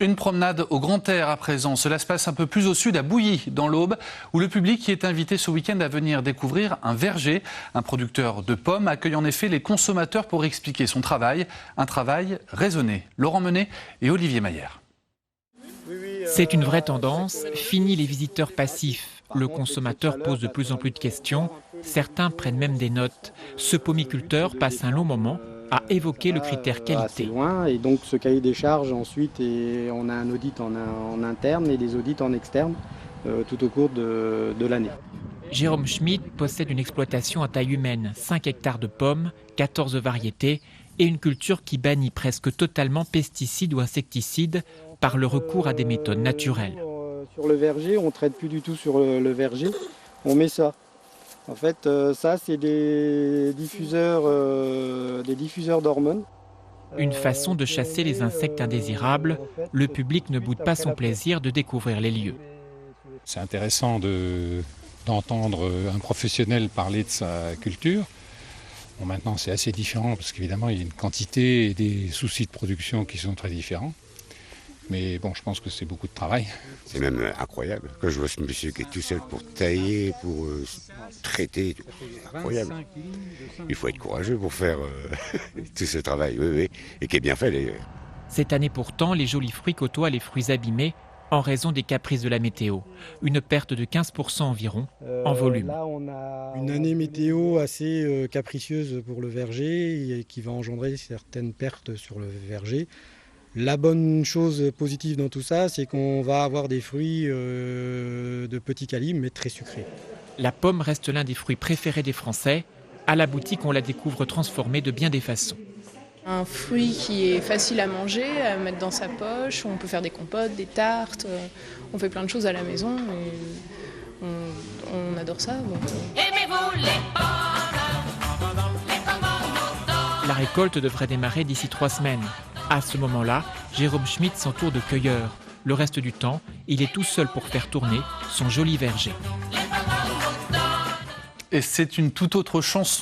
Une promenade au grand air à présent. Cela se passe un peu plus au sud, à Bouilly, dans l'Aube, où le public y est invité ce week-end à venir découvrir un verger. Un producteur de pommes accueille en effet les consommateurs pour expliquer son travail. Un travail raisonné. Laurent Menet et Olivier Maillère. C'est une vraie tendance. Fini les visiteurs passifs. Le consommateur pose de plus en plus de questions. Certains prennent même des notes. Ce pommiculteur passe un long moment à évoquer le critère qualité. Loin, et donc ce cahier des charges ensuite, et on a un audit en interne et des audits en externe tout au cours de l'année. Jérôme Schmidt possède une exploitation à taille humaine, 5 hectares de pommes, 14 variétés et une culture qui bannit presque totalement pesticides ou insecticides par le recours à des méthodes naturelles. Sur le verger, on ne traite plus du tout sur le verger, on met ça. En fait, ça, c'est des diffuseurs d'hormones. Une façon de chasser les insectes indésirables. Le public ne boude pas son plaisir de découvrir les lieux. C'est intéressant d'entendre un professionnel parler de sa culture. Bon, maintenant, c'est assez différent parce qu'évidemment, il y a une quantité et des soucis de production qui sont très différents. Mais bon, je pense que c'est beaucoup de travail. C'est même incroyable. Quand je vois ce monsieur qui est tout seul pour tailler, pour traiter, c'est incroyable. Il faut être courageux pour faire tout ce travail, oui, et qui est bien fait d'ailleurs. Cette année pourtant, les jolis fruits côtoient les fruits abîmés en raison des caprices de la météo. Une perte de 15% environ en volume. Là, on a une année météo assez capricieuse pour le verger et qui va engendrer certaines pertes sur le verger. La bonne chose positive dans tout ça, c'est qu'on va avoir des fruits de petit calibre, mais très sucrés. La pomme reste l'un des fruits préférés des Français. À la boutique, on la découvre transformée de bien des façons. Un fruit qui est facile à manger, à mettre dans sa poche. On peut faire des compotes, des tartes. On fait plein de choses à la maison et on adore ça. Donc. Aimez-vous les pommes, les pommes. La récolte devrait démarrer d'ici 3 semaines. À ce moment-là, Jérôme Schmidt s'entoure de cueilleurs. Le reste du temps, il est tout seul pour faire tourner son joli verger. Et c'est une toute autre chanson.